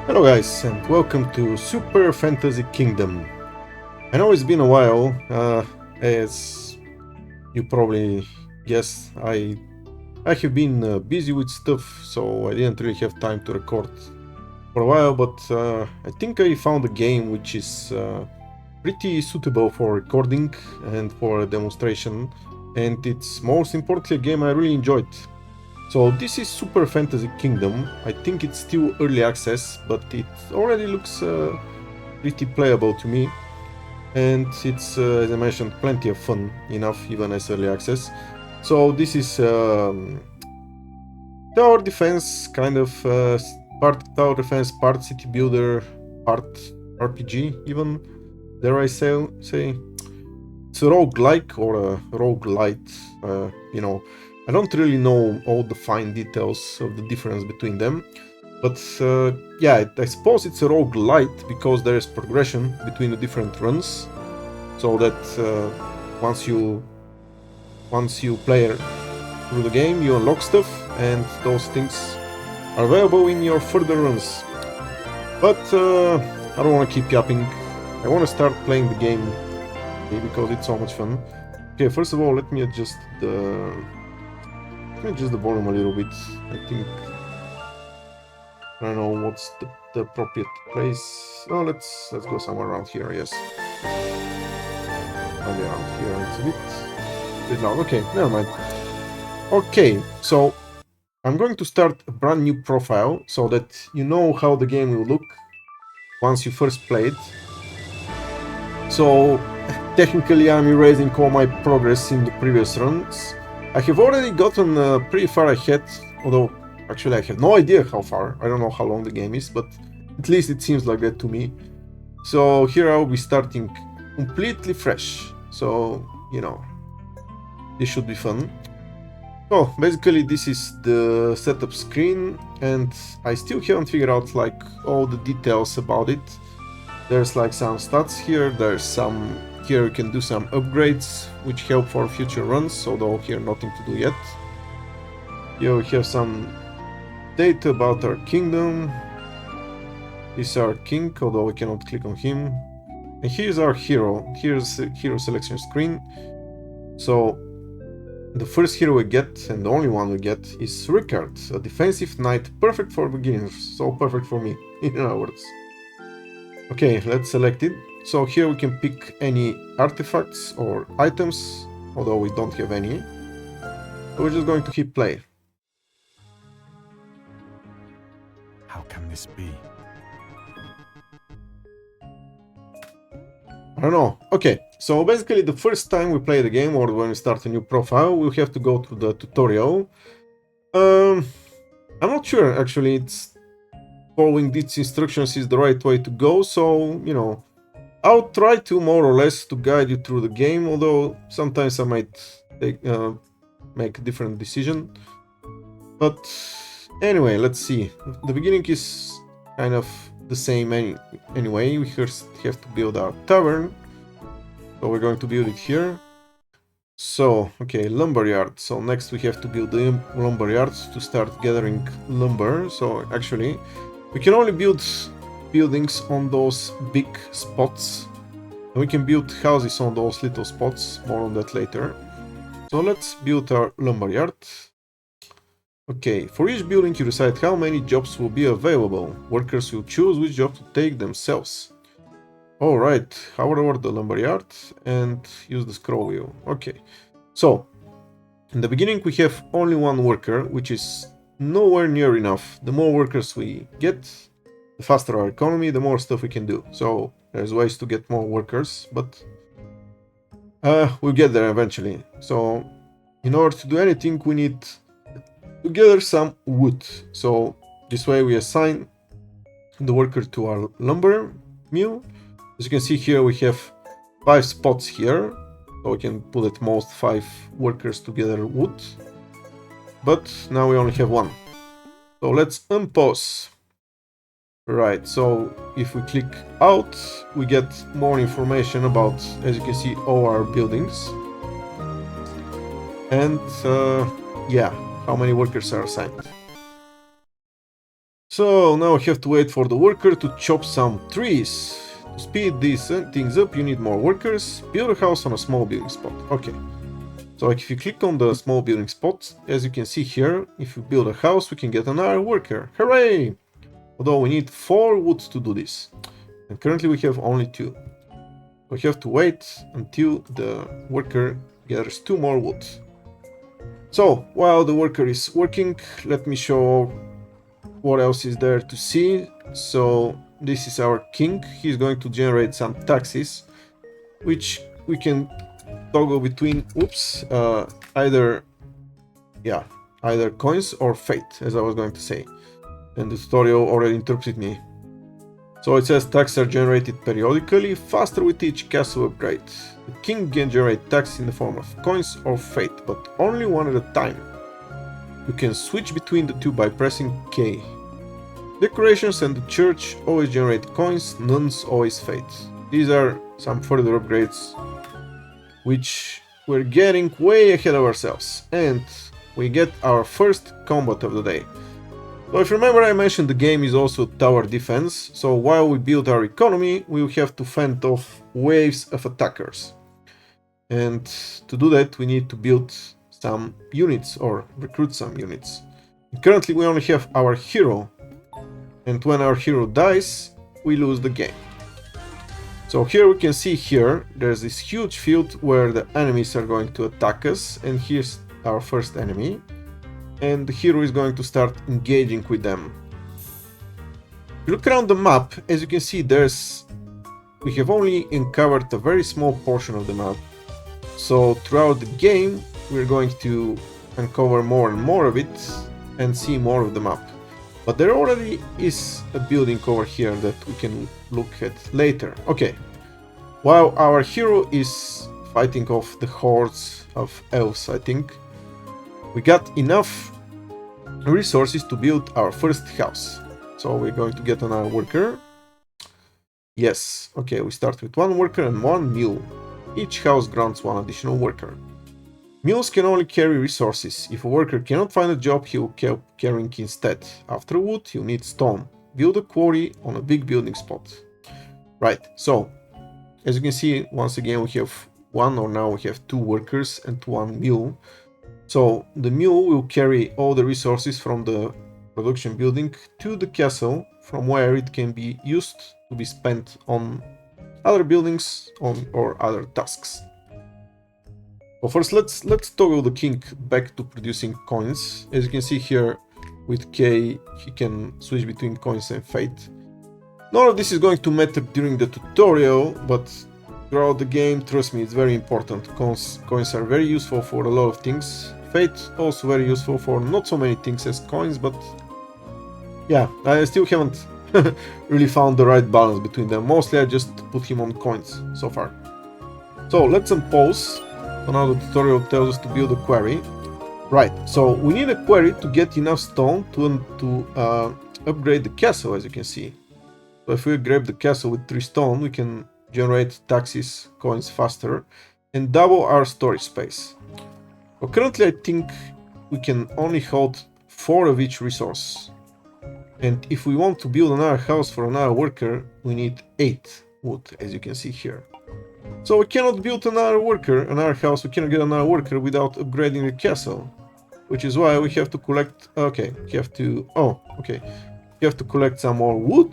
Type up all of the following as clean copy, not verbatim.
Hello guys, and welcome to Super Fantasy Kingdom. I know it's been a while, as you probably guessed, I have been busy with stuff, so I didn't really have time to record for a while, but I think I found a game which is pretty suitable for recording and for a demonstration, and it's most importantly a game I really enjoyed. So this is Super Fantasy Kingdom. I think it's still early access, but it already looks pretty playable to me. And it's, as I mentioned, plenty of fun, enough even as early access. So this is tower defense, kind of part tower defense, part city builder, part RPG even, dare I say. It's a roguelike or a roguelite, I don't really know all the fine details of the difference between them, but yeah, I suppose it's a roguelite because there is progression between the different runs, so that once you play through the game, you unlock stuff, and those things are available in your further runs. But I don't want to keep yapping. I want to start playing the game because it's so much fun. Okay, first of all, let me adjust the volume a little bit. I think I don't know what's the appropriate place. Oh, let's go somewhere around here. Yes, maybe around here. It's a bit loud. Okay, never mind. Okay, so I'm going to start a brand new profile so that you know how the game will look once you first play it. So technically, I'm erasing all my progress in the previous runs. I have already gotten pretty far ahead, although actually I have no idea how far. I don't know how long the game is, but at least it seems like that to me. So here I'll be starting completely fresh. So, this should be fun. So basically this is the setup screen, and I still haven't figured out like all the details about it. There's like some stats here, here you can do some upgrades which help for future runs, although here nothing to do yet. Here we have some data about our kingdom. This is our king, although we cannot click on him. And here's our hero. Here's the hero selection screen. So the first hero we get, and the only one we get, is Rickard, a defensive knight, perfect for beginners, so perfect for me, in other words. Okay, let's select it. So here we can pick any artifacts or items, although we don't have any. So we're just going to hit play. How can this be? I don't know. Okay, so basically the first time we play the game, or when we start a new profile, we'll have to go through the tutorial. I'm not sure, actually, it's following these instructions is the right way to go, so, I'll try to more or less to guide you through the game, although sometimes I might make a different decision. But anyway, let's see. The beginning is kind of the same anyway. We first have to build our tavern. So we're going to build it here. So, okay, lumberyard. So next we have to build the lumberyards to start gathering lumber. So actually, we can only build buildings on those big spots, and we can build houses on those little spots. More on that later. So let's build our lumberyard. Okay, for each building you decide how many jobs will be available. Workers will choose which job to take themselves. Alright, hover over the lumberyard and use the scroll wheel. Okay, so in the beginning we have only one worker, which is nowhere near enough. The more workers we get, the faster our economy, the more stuff we can do. So there's ways to get more workers, but we'll get there eventually. So in order to do anything, we need to gather some wood. So this way we assign the worker to our lumber mill. As you can see here, we have 5 spots here, so we can put at most 5 workers to gather wood. But now we only have 1. So let's unpause. Right, so if we click out, we get more information about, as you can see, all our buildings. And yeah, how many workers are assigned. So now I have to wait for the worker to chop some trees. To speed these things up, you need more workers. Build a house on a small building spot. Okay. So if you click on the small building spot, as you can see here, if you build a house, we can get another worker. Hooray! Although we need 4 wood to do this. And currently we have only 2. We have to wait until the worker gathers 2 more wood. So, while the worker is working, let me show what else is there to see. So, this is our king. He's going to generate some taxes, which we can toggle between, either coins or fate, as I was going to say. And the tutorial already interrupted me. So it says taxes are generated periodically, faster with each castle upgrade. The king can generate taxes in the form of coins or fate, but only one at a time. You can switch between the two by pressing K. Decorations and the church always generate coins, nuns always fate. These are some further upgrades, which we're getting way ahead of ourselves. And we get our first combat of the day. So if you remember, I mentioned the game is also tower defense, so while we build our economy, we will have to fend off waves of attackers. And to do that, we need to build some units or recruit some units. Currently, we only have our hero, and when our hero dies, we lose the game. So here we can see there's this huge field where the enemies are going to attack us, and here's our first enemy. And the hero is going to start engaging with them. If you look around the map, as you can see, we have only uncovered a very small portion of the map. So throughout the game, we're going to uncover more and more of it and see more of the map. But there already is a building over here that we can look at later. Okay, while our hero is fighting off the hordes of elves, I think, we got enough resources to build our first house. So we're going to get another worker. Yes, okay, we start with 1 worker and 1 mule. Each house grants 1 additional worker. Mules can only carry resources. If a worker cannot find a job, he will keep carrying instead. After wood, you need stone. Build a quarry on a big building spot. Right, so as you can see, once again we have 1, or now we have 2 workers and 1 mule. So the mule will carry all the resources from the production building to the castle, from where it can be used to be spent on other buildings or other tasks. Well, first let's toggle the king back to producing coins. As you can see here, with K he can switch between coins and fate. None of this is going to matter during the tutorial, but throughout the game, trust me, it's very important. Coins are very useful for a lot of things. Fate also very useful for not so many things as coins, but yeah, I still haven't really found the right balance between them. Mostly I just put him on coins so far. So let's unpause. So now the tutorial tells us to build a quarry. Right, so we need a quarry to get enough stone to upgrade the castle, as you can see. So if we grab the castle with 3 stone, we can generate taxes, coins faster, and double our storage space. So currently I think we can only hold 4 of each resource. And if we want to build another house for another worker, we need 8 wood, as you can see here. So we cannot build another house, we cannot get another worker without upgrading the castle. Which is why we have to collect, you have to collect some more wood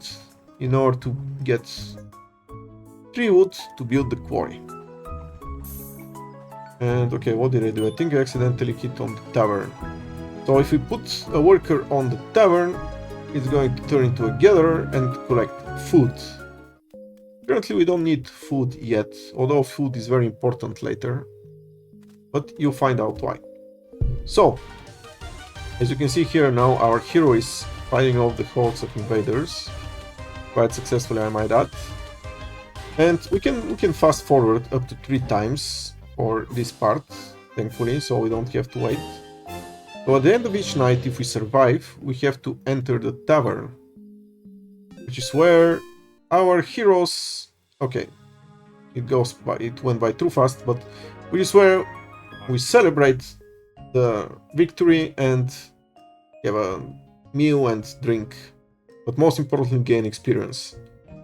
in order to get 3 wood to build the quarry. And okay, what did I do? I think I accidentally hit on the tavern. So if we put a worker on the tavern, it's going to turn into a gatherer and collect food. Currently we don't need food yet, although food is very important later. But you'll find out why. So, as you can see here now, our hero is fighting off the hordes of invaders. Quite successfully, I might add. And we can fast forward up to 3 times for this part, thankfully, so we don't have to wait. So at the end of each night, if we survive, we have to enter the tavern, which is where our heroes... Okay, it went by too fast, but which is where we celebrate the victory and have a meal and drink but most importantly gain experience.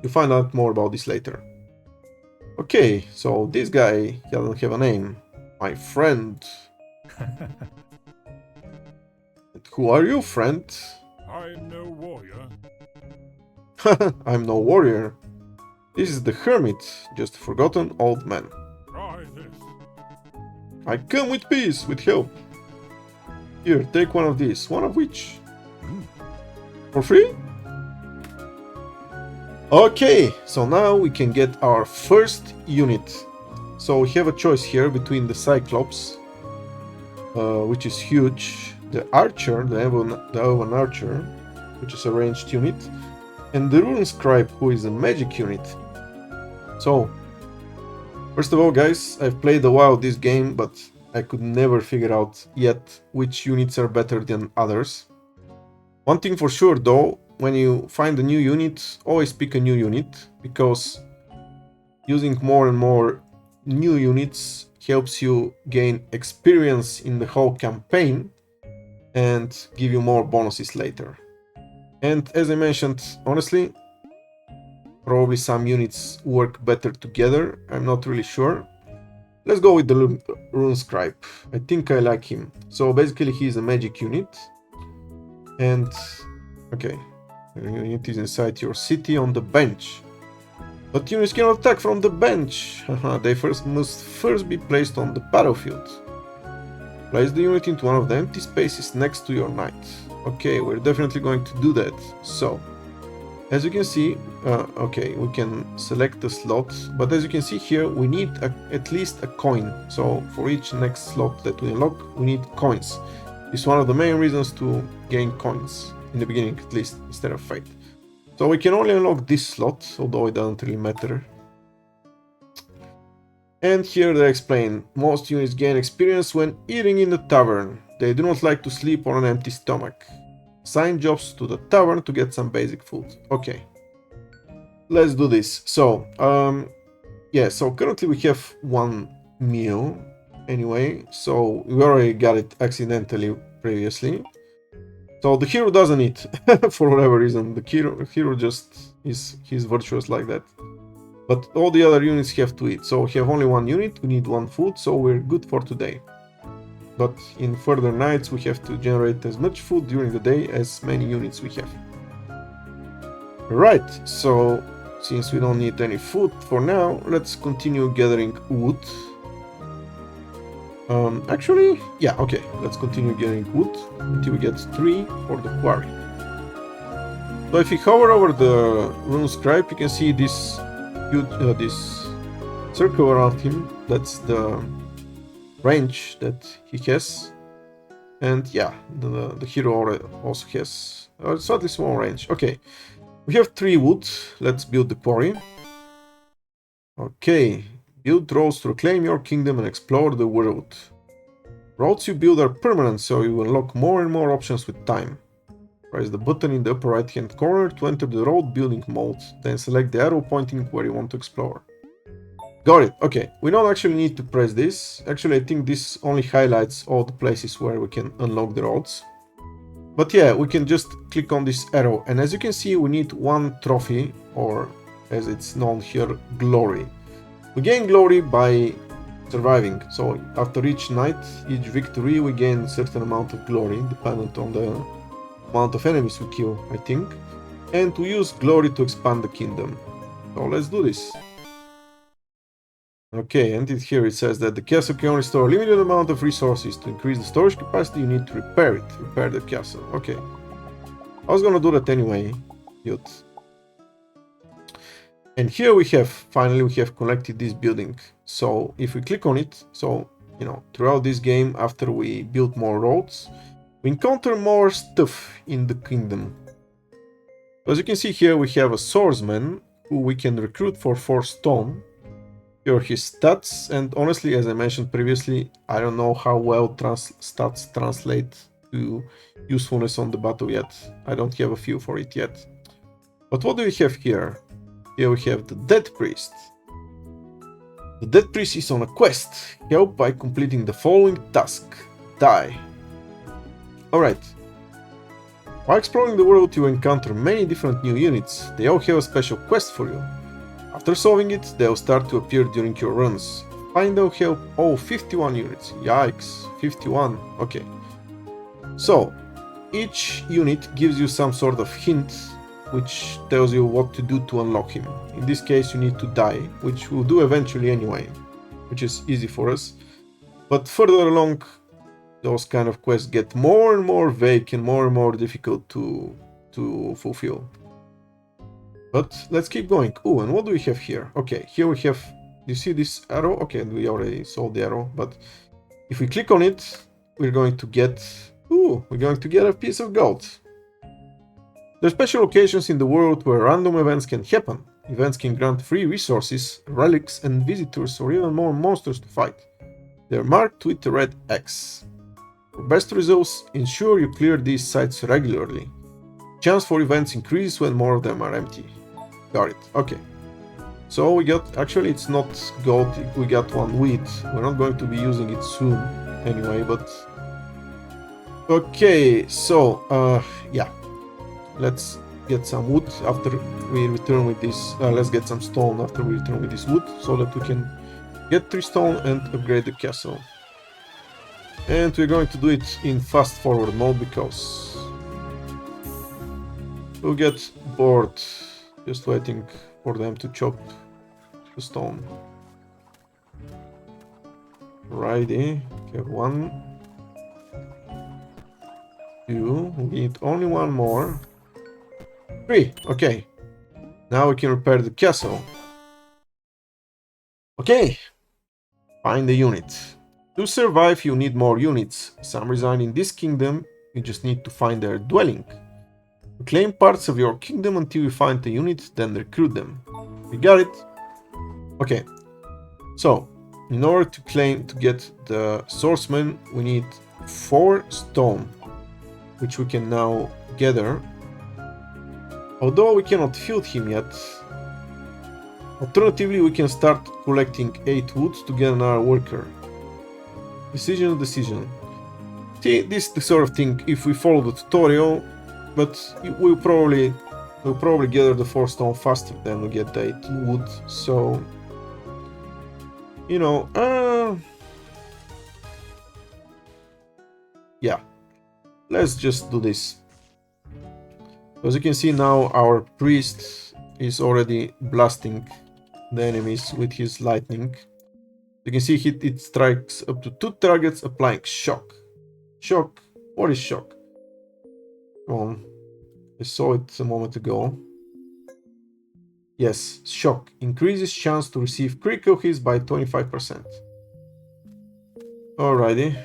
You'll find out more about this later. Okay, so this guy doesn't have a name. My friend. And who are you, friend? I'm no warrior. I'm no warrior. This is the hermit, just a forgotten old man. Try this. I come with peace, with help. Here, take one of these. One of which? For free? Okay, so now we can get our first unit. So we have a choice here between the Cyclops, which is huge, the Archer, the Elven Archer, which is a ranged unit, and the Rune Scribe, who is a magic unit. So, first of all, guys, I've played a while this game, but I could never figure out yet which units are better than others. One thing for sure, though, when you find a new unit, always pick a new unit, because using more and more new units helps you gain experience in the whole campaign and give you more bonuses later. And as I mentioned, honestly, probably some units work better together, I'm not really sure. Let's go with the Rune Scribe. I think I like him. So basically he's a magic unit. And, okay, the unit is inside your city on the bench. But units cannot attack from the bench. They must first be placed on the battlefield. Place the unit into one of the empty spaces next to your knight. Okay, we're definitely going to do that. So, as you can see, okay, we can select the slot, but as you can see here, we need at least a coin. So for each next slot that we unlock, we need coins. It's one of the main reasons to gain coins, in the beginning at least, instead of fate. So we can only unlock this slot, although it doesn't really matter. And here they explain, most units gain experience when eating in the tavern. They do not like to sleep on an empty stomach. Assign jobs to the tavern to get some basic food. Okay. Let's do this. So, yeah, so currently we have one meal. Anyway, so we already got it accidentally previously. So the hero doesn't eat, for whatever reason. The hero just he's virtuous like that. But all the other units have to eat. So we have only one unit, we need one food, so we're good for today. But in further nights we have to generate as much food during the day as many units we have. Right, so since we don't need any food for now, let's continue gathering wood. Actually, yeah, okay, let's continue getting wood until we get 3 for the quarry. So if you hover over the Rune Scribe, you can see this this circle around him. That's the range that he has. And yeah, the hero also has a slightly small range. Okay, we have 3 wood. Let's build the quarry. Okay. Build roads to reclaim your kingdom and explore the world. Roads you build are permanent, so you unlock more and more options with time. Press the button in the upper right hand corner to enter the road building mode, then select the arrow pointing where you want to explore. Got it, okay. We don't actually need to press this. Actually, I think this only highlights all the places where we can unlock the roads. But yeah, we can just click on this arrow, and as you can see, we need 1 trophy, or as it's known here, glory. We gain glory by surviving, so after each night, each victory, we gain a certain amount of glory, dependent on the amount of enemies we kill, I think. And we use glory to expand the kingdom. So let's do this. Okay, and here it says that the castle can only store a limited amount of resources. To increase the storage capacity, you need to repair the castle. Okay. I was gonna do that anyway, youth. And here we have, finally we have collected this building. So if we click on it, so, you know, throughout this game, after we build more roads, we encounter more stuff in the kingdom. As you can see here, we have a swordsman who we can recruit for 4 stone. Here are his stats, and honestly, as I mentioned previously, I don't know how well stats translate to usefulness on the battle yet. I don't have a few for it yet. But what do we have here? Here we have the Dead Priest. The Dead Priest is on a quest. Help by completing the following task. Die. Alright. While exploring the world, you encounter many different new units. They all have a special quest for you. After solving it, they'll start to appear during your runs. Find they'll help all 51 units. Yikes, 51, okay. So, each unit gives you some sort of hint which tells you what to do to unlock him. In this case, you need to die, which we'll do eventually anyway, which is easy for us. But further along, those kind of quests get more and more vague and more difficult to fulfill. But let's keep going. Oh, and what do we have here? Okay, here we have, do you see this arrow? Okay, we already saw the arrow, but if we click on it, we're going to get a piece of gold. There are special locations in the world where random events can happen. Events can grant free resources, relics, and visitors, or even more monsters to fight. They are marked with a red X. For best results, ensure you clear these sites regularly. Chance for events increases when more of them are empty. Got it. Okay. So we got, actually it's not gold, we got one wheat. We're not going to be using it soon anyway, but... Okay, so, yeah. Let's get some wood after we return with this. Let's get some stone after we return with this wood, so that we can get 3 stone and upgrade the castle. And we're going to do it in fast forward mode because we'll get bored just waiting for them to chop the stone. Righty, okay, 1, 2, we need only 1 more. 3, okay. Now we can repair the castle. Okay. Find the unit. To survive, you need more units. Some reside in this kingdom, you just need to find their dwelling. Claim parts of your kingdom until you find the unit, then recruit them. We got it. Okay. So, in order to get the swordsman, we need 4 stone, which we can now gather. Although we cannot field him yet, alternatively we can start collecting 8 wood to get another worker. Decision. See, this is the sort of thing, if we follow the tutorial, but we'll probably gather the 4 stone faster than we get the 8 wood, so... You know, yeah. Let's just do this. As you can see now, our priest is already blasting the enemies with his lightning. You can see it strikes up to 2 targets, applying shock. Shock? What is shock? Come on. I saw it a moment ago. Yes, shock. Increases chance to receive critical hits by 25%. Alrighty.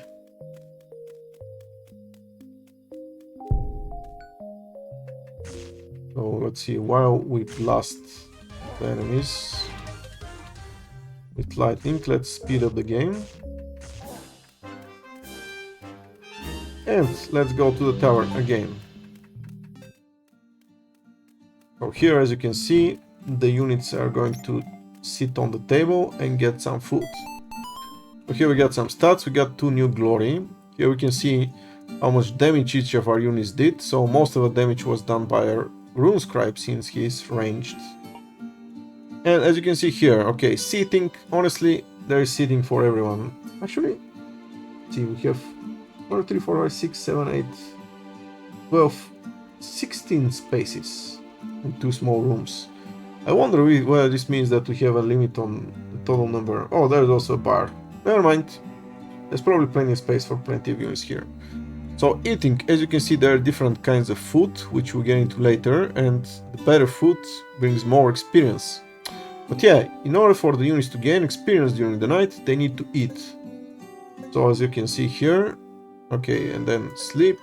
So let's see, while we blast the enemies with lightning, let's speed up the game. And let's go to the tower again. So here, as you can see, the units are going to sit on the table and get some food. So here we got some stats, we got 2 new glory. Here we can see how much damage each of our units did. So most of the damage was done by our rune scribe since he is ranged. And as you can see here, okay, seating, honestly, there is seating for everyone. Actually, let's see, we have 1, 2, 3, 4, 5, 6, 7, 8, 12, 16 spaces in 2 small rooms. I wonder whether this means that we have a limit on the total number. Oh, there's also a bar. Never mind. There's probably plenty of space for plenty of units here. So eating, as you can see, there are different kinds of food, which we'll get into later, and the better food brings more experience. But yeah, in order for the units to gain experience during the night, they need to eat. So as you can see here, okay, and then sleep.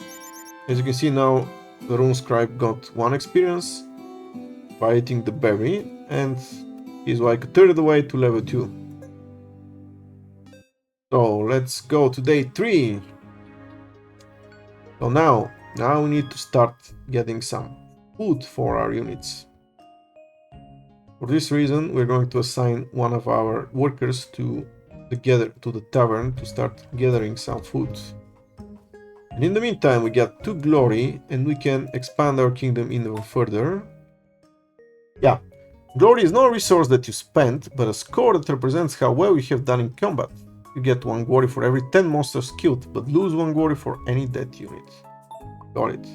As you can see now, the rune scribe got 1 experience by eating the berry, and he's like a third of the way to level 2. So let's go to day 3. So now we need to start getting some food for our units. For this reason, we're going to assign one of our workers to the tavern to start gathering some food. And in the meantime, we got 2 glory, and we can expand our kingdom even further. Yeah, glory is not a resource that you spend, but a score that represents how well you have done in combat. You get 1 glory for every 10 monsters killed, but lose 1 glory for any dead unit. Got it.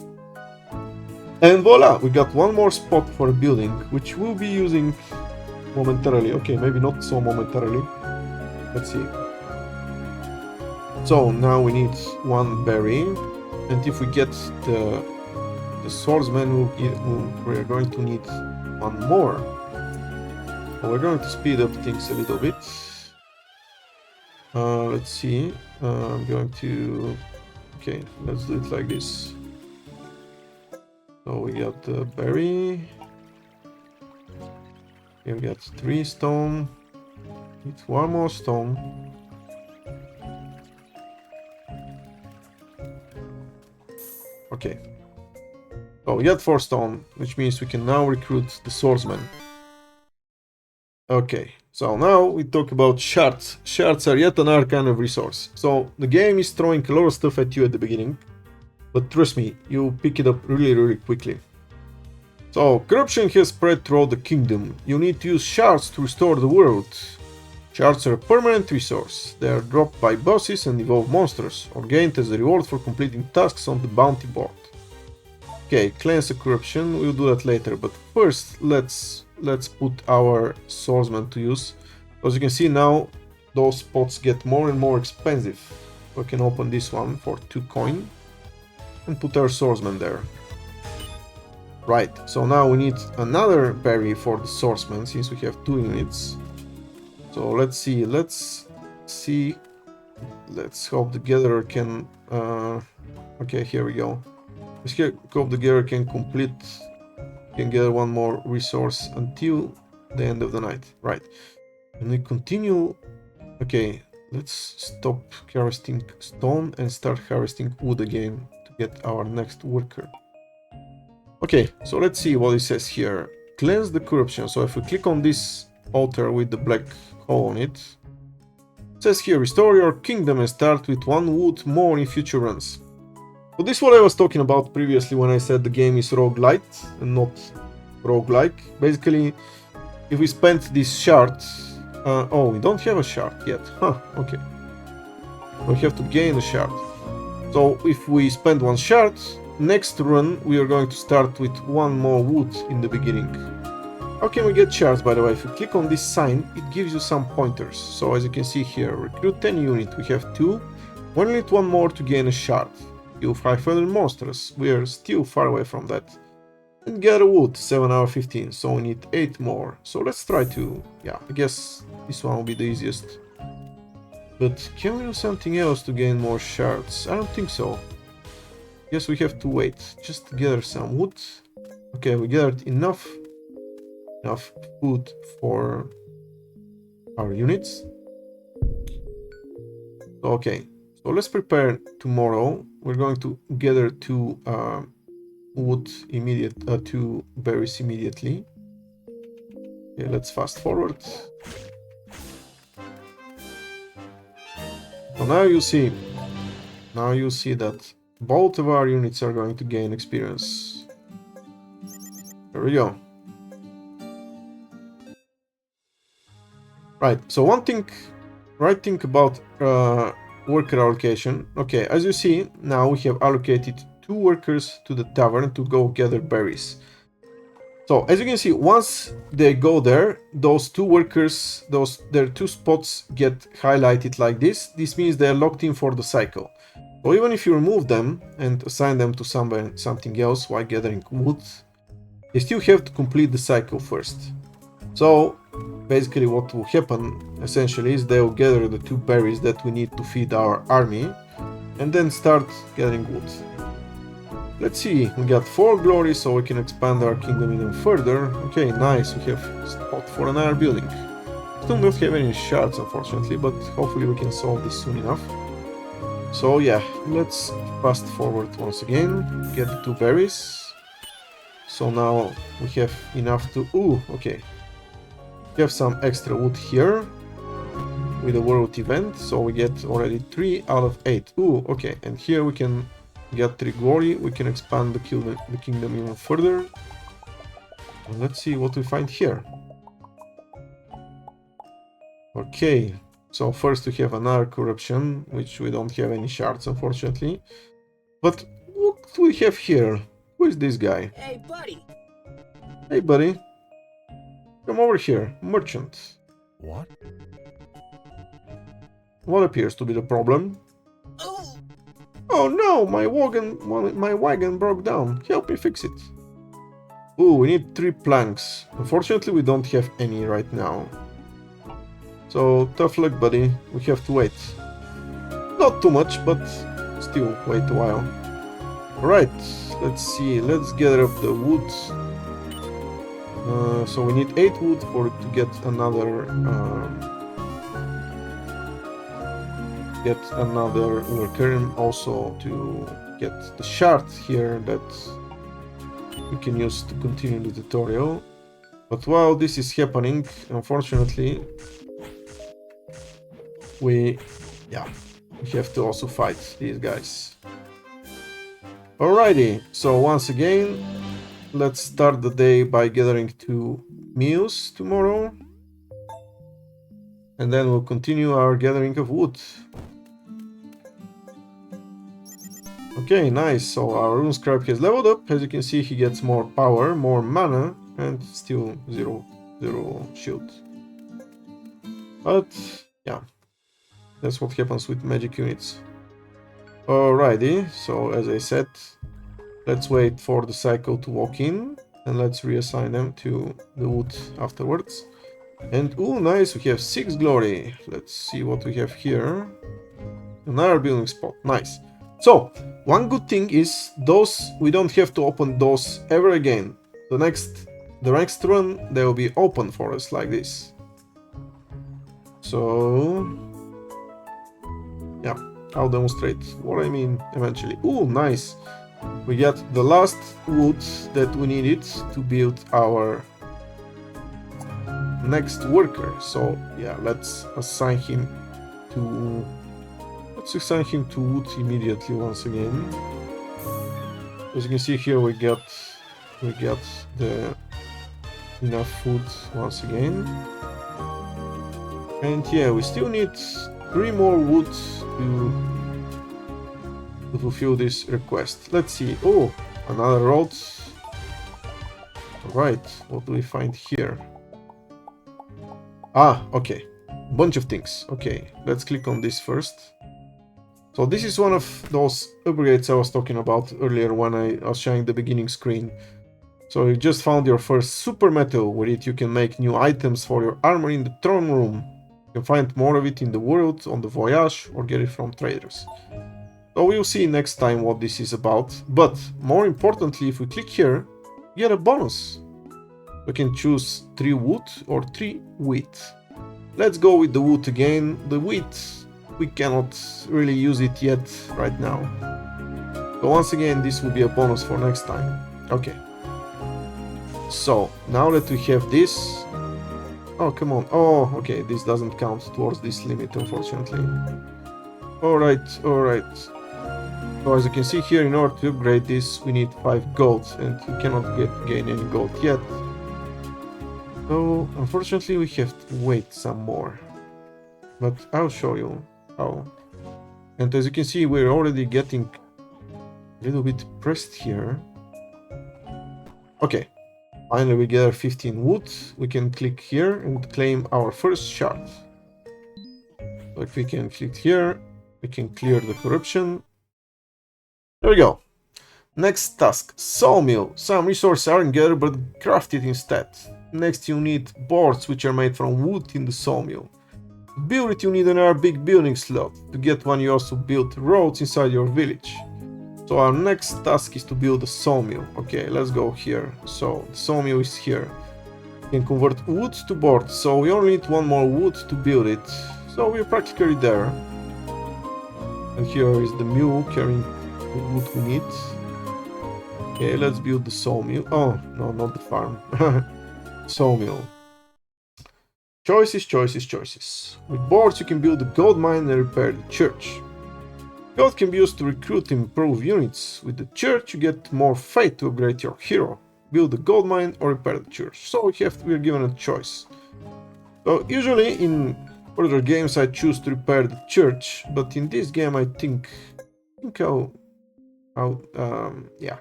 And voila, we got 1 more spot for a building, which we'll be using momentarily. Okay, maybe not so momentarily. Let's see. So now we need 1 berry, and if we get the swordsman, we're going to need 1 more. So we're going to speed up things a little bit. Let's see. I'm going to... Okay, let's do it like this. So we got the berry. Here we got 3 stone. Need 1 more stone. Okay. So we got 4 stone, which means we can now recruit the swordsman. Okay, so now we talk about shards. Shards are yet another kind of resource. So the game is throwing a lot of stuff at you at the beginning, but trust me, you pick it up really quickly. So corruption has spread throughout the kingdom. You need to use shards to restore the world. Shards are a permanent resource. They are dropped by bosses and evolved monsters, or gained as a reward for completing tasks on the bounty board. Okay, cleanse the corruption, we'll do that later, but first let's put our swordsman to use. As you can see now, those spots get more and more expensive. We can open this one for 2 coin and put our swordsman there. Right, so now we need another berry for the swordsman since we have 2 units. So let's hope the gatherer can... okay, here we go. Let's hope the gatherer can gather 1 more resource until the end of the night. Right. And we continue. Okay, let's stop harvesting stone and start harvesting wood again to get our next worker. Okay, so let's see what it says here. Cleanse the corruption. So if we click on this altar with the black hole on it, it says here, restore your kingdom and start with 1 wood more in future runs. So this is what I was talking about previously when I said the game is roguelite and not roguelike. Basically, if we spend this shard... oh, we don't have a shard yet. Huh, okay. We have to gain a shard. So if we spend 1 shard, next run we are going to start with 1 more wood in the beginning. How can we get shards, by the way? If you click on this sign, it gives you some pointers. So as you can see here, recruit 10 units, we have 2. We only need 1 more to gain a shard. Kill 500 monsters, we are still far away from that. And gather wood, 7 out of 15, so we need 8 more. So let's try to... yeah, I guess this one will be the easiest. But can we do something else to gain more shards? I don't think so. Guess we have to wait, just to gather some wood. Okay, we gathered enough food for our units. Okay, so let's prepare tomorrow. We're going to gather 2 wood immediate, 2 berries immediately. Okay, let's fast forward. So now you see that both of our units are going to gain experience. There we go. Right, so right thing about worker allocation. Okay, as you see, now we have allocated 2 workers to the tavern to go gather berries. So as you can see, once they go there, those 2 workers, their 2 spots get highlighted like this. This means they're locked in for the cycle. So even if you remove them and assign them to something else while gathering wood, they still have to complete the cycle first. So basically what will happen essentially is they will gather the 2 berries that we need to feed our army and then start gathering wood. Let's see, we got 4 glory, so we can expand our kingdom even further. Okay, nice, we have spot for another building. Still don't have any shards unfortunately, but hopefully we can solve this soon enough. So yeah, let's fast forward once again, get the 2 berries. So now we have enough to... ooh, okay. We have some extra wood here with the world event, so we get already 3 out of 8. Ooh, okay, and here we can get 3 glory, we can expand the kingdom even further. And let's see what we find here. Okay, so first we have another corruption, which we don't have any shards, unfortunately. But what do we have here? Who is this guy? Hey, buddy. Hey, buddy. Come over here, merchant. What? What appears to be the problem? Oh, Oh no, my wagon broke down. Help me fix it. Ooh, we need 3 planks. Unfortunately, we don't have any right now. So, tough luck, buddy. We have to wait. Not too much, but still wait a while. Alright, let's see. Let's gather up the wood. So we need 8 wood to get another worker, and also to get the shard here that we can use to continue the tutorial. But while this is happening, unfortunately, we have to also fight these guys. Alrighty, so once again, let's start the day by gathering 2 meals tomorrow. And then we'll continue our gathering of wood. Okay, nice. So our rune scribe has leveled up. As you can see, he gets more power, more mana, and still zero shield. But yeah, that's what happens with magic units. Alrighty, so as I said, let's wait for the cycle to walk in, and let's reassign them to the wood afterwards. And oh, nice, we have 6 glory. Let's see what we have here. Another building spot, nice. So, one good thing is those, we don't have to open those ever again. The next run, they will be open for us like this. So, yeah, I'll demonstrate what I mean eventually. Oh, nice. We got the last wood that we needed to build our next worker. So, yeah, let's assign him to wood immediately once again. As you can see here, we got the enough food once again. And yeah, we still need 3 more wood to fulfill this request. Let's see. Oh, another road. Alright, what do we find here? Ah, okay. Bunch of things. Okay, let's click on this first. So this is one of those upgrades I was talking about earlier when I was showing the beginning screen. So you just found your first super metal. With it you can make new items for your armor in the throne room. You can find more of it in the world, on the voyage, or get it from traders. So we'll see next time what this is about. But more importantly, if we click here, we get a bonus. We can choose 3 wood or 3 wheat. Let's go with the wood again. The wheat, we cannot really use it yet right now. So once again, this will be a bonus for next time. Okay. So now that we have this... Oh, come on. Oh, okay, this doesn't count towards this limit, unfortunately. Alright. So as you can see here, in order to upgrade this, we need 5 gold, and we cannot gain any gold yet. So unfortunately, we have to wait some more. But I'll show you how. And as you can see, we're already getting a little bit pressed here. Okay. Finally, we gather 15 wood. We can click here and claim our first shard. So if we can click here, we can clear the corruption. There we go. Next task, sawmill. Some resources aren't gathered but crafted instead. Next you need boards which are made from wood in the sawmill. To build it you need another big building slot. To get one you also build roads inside your village. So our next task is to build a sawmill. Okay, let's go here. So the sawmill is here. You can convert wood to boards, so we only need 1 more wood to build it. So we're practically there. And here is the mule carrying the wood we need. Okay, let's build the sawmill. Oh, no, not the farm. Sawmill. Choices. With boards you can build a gold mine and repair the church. Gold can be used to recruit and improve units. With the church, you get more faith to upgrade your hero, build a gold mine, or repair the church. So we're given a choice. So usually in other games I choose to repair the church, but in this game I think I'll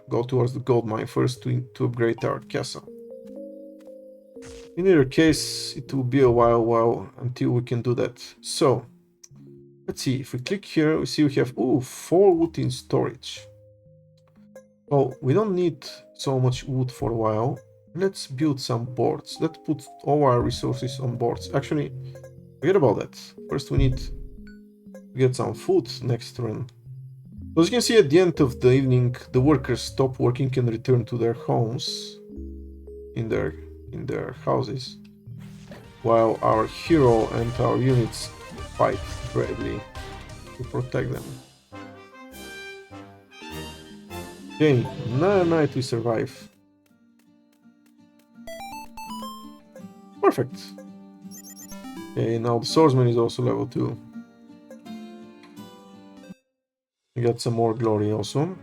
go towards the gold mine first to upgrade our castle. In either case, it will be a while until we can do that. So let's see, if we click here, we see we have 4 wood in storage. Well, we don't need so much wood for a while. Let's build some boards. Let's put all our resources on boards. Actually, forget about that. First we need to get some food next run. As you can see, at the end of the evening, the workers stop working and return to their homes, in their houses, while our hero and our units fight bravely to protect them. Okay, another night we survive. Perfect. Okay, now the swordsman is also level 2. We got some more glory also.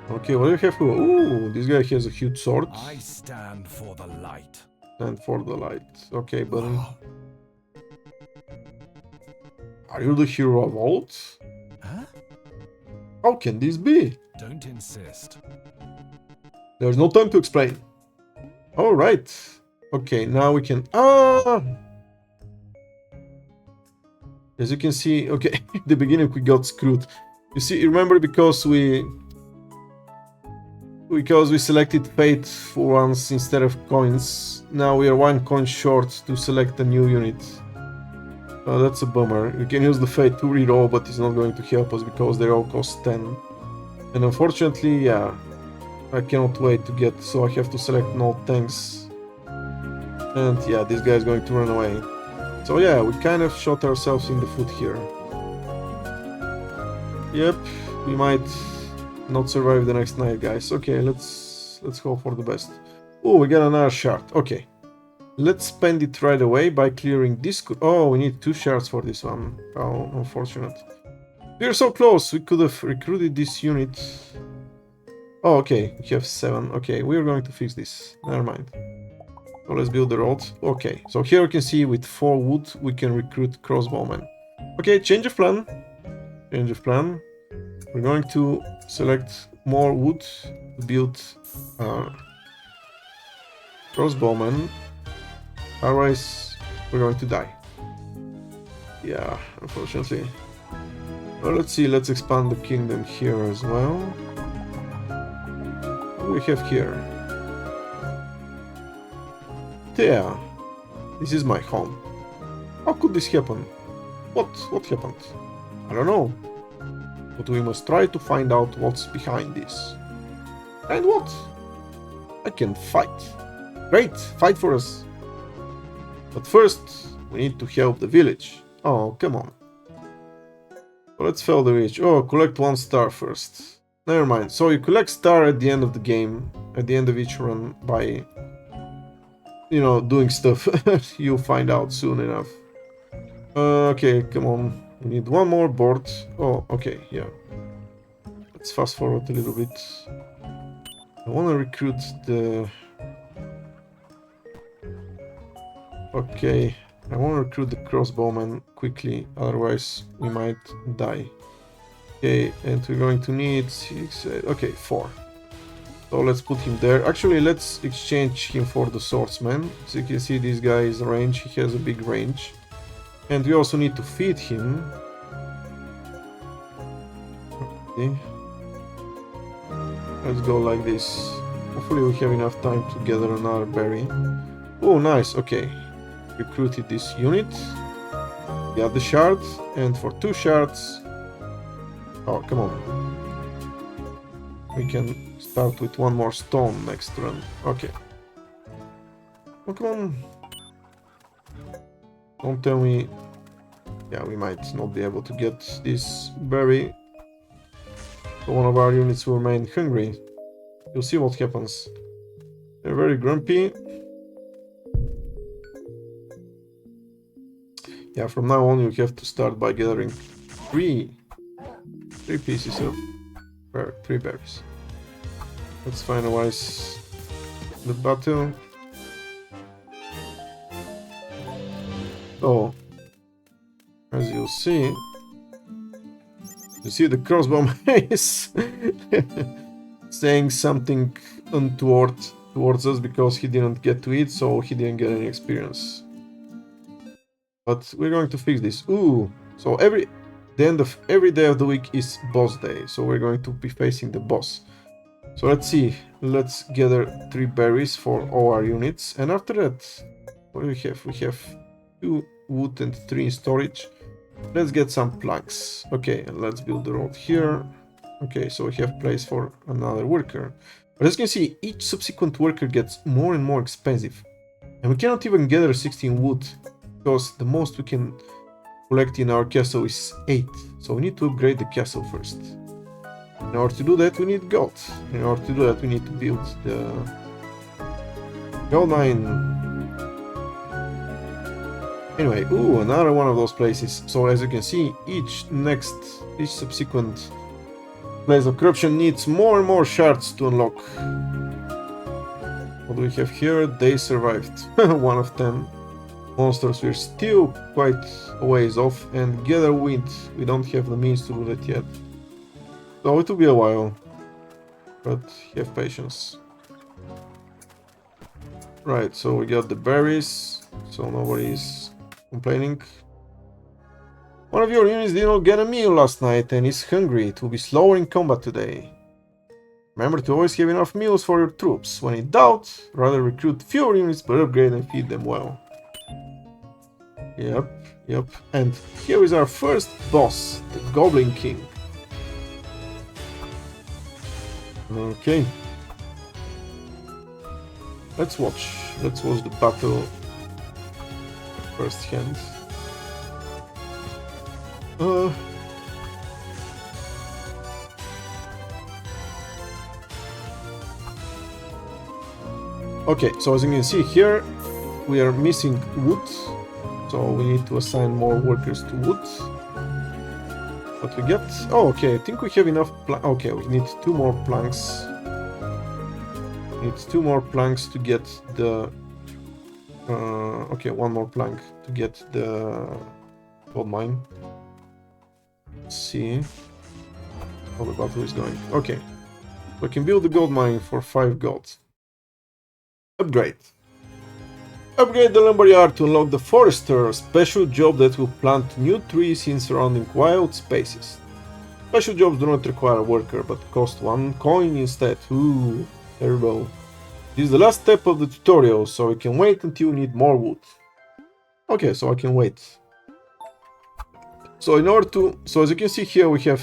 Okay, what do we have here? Ooh, this guy has a huge sword. I stand for the light. Stand for the light. Okay, buddy. Are you the hero of old? Huh? How can this be? Don't insist. There's no time to explain. Alright. Okay, now we can... As you can see, okay, at the beginning we got screwed. You see, remember, because we selected fate for once instead of coins, now we are 1 coin short to select a new unit. Oh, that's a bummer. We can use the fate to reroll, but it's not going to help us because they all cost 10. And unfortunately, yeah, I cannot wait to get, so I have to select no tanks. And yeah, this guy is going to run away. So yeah, we kind of shot ourselves in the foot here. Yep, we might not survive the next night, guys. Okay, let's hope for the best. Oh, we got another shard. Okay, let's spend it right away by clearing this. Oh, we need 2 shards for this one. How unfortunate. We're so close. We could have recruited this unit. Oh, okay, we have 7. Okay, we're going to fix this. Never mind. So let's build the road. Okay, so here we can see with 4 wood we can recruit crossbowmen. Okay, change of plan. Change of plan. We're going to select more wood to build crossbowmen. Otherwise, we're going to die. Yeah, unfortunately. Well, let's see, let's expand the kingdom here as well. What do we have here? There. This is my home. How could this happen? What happened? I don't know. But we must try to find out what's behind this. And what? I can fight. Great, fight for us. But first, we need to help the village. Oh, come on. So let's fill the village. Oh, collect 1 star first. Never mind. So you collect star at the end of the game, at the end of each run by, you know, doing stuff. You'll find out soon enough. Okay, come on. We need 1 more board. Oh, okay, yeah. Let's fast forward a little bit. I want to recruit the... Okay, I want to recruit the crossbowman quickly, otherwise we might die. Okay, and we're going to need 6, 8, okay, 4. So let's put him there. Actually, let's exchange him for the swordsman. So you can see this guy is range, he has a big range. And we also need to feed him. Okay. Let's go like this. Hopefully we have enough time to gather another berry. Oh, nice, okay. Recruited this unit. Got the shard, and for 2 shards... Oh, come on. We can start with 1 more stone next run. Okay. Oh, come on. Don't tell me... Yeah, we might not be able to get this berry. So one of our units will remain hungry. You'll see what happens. They're very grumpy. Yeah, from now on you have to start by gathering three pieces of three berries. Let's finalize the battle. So, as you'll see, the crossbow is saying something untoward towards us because he didn't get to it, so he didn't get any experience. But we're going to fix this. Ooh, so the end of every day of the week is boss day, so we're going to be facing the boss. So let's see, let's gather 3 berries for all our units, and after that, what do we have? We have 2 wood and 3 in storage. Let's get some planks. Okay, and let's build the road here. Okay, so we have place for another worker. But as you can see, each subsequent worker gets more and more expensive. And we cannot even gather 16 wood, because the most we can collect in our castle is 8. So we need to upgrade the castle first. In order to do that, we need gold. In order to do that, we need to build the gold mine. Anyway, ooh, another one of those places. So as you can see, each subsequent place of corruption needs more and more shards to unlock. What do we have here? They survived. 1 of 10. Monsters, we're still quite a ways off, and gather wind, we don't have the means to do that yet. So it will be a while, but have patience. Right, so we got the berries, so nobody's complaining. One of your units did not get a meal last night and is hungry. It will be slower in combat today. Remember to always have enough meals for your troops. When in doubt, rather recruit fewer units but upgrade and feed them well. Yep. And here is our first boss, the Goblin King. Okay. Let's watch the battle first hand. Okay, so as you can see here, we are missing wood, so we need to assign more workers to wood. What we get? Oh, okay, I think we have enough okay, we need 2 more planks. We need 2 more planks to get the... okay, 1 more plank to get the gold mine. Let's see how the battle is going. Okay, we can build the gold mine for 5 gold. Upgrade. Upgrade the lumberyard to unlock the forester, a special job that will plant new trees in surrounding wild spaces. Special jobs do not require a worker, but cost 1 coin instead. Ooh, terrible. This is the last step of the tutorial, so we can wait until we need more wood. Okay, so I can wait. So so as you can see here, we have...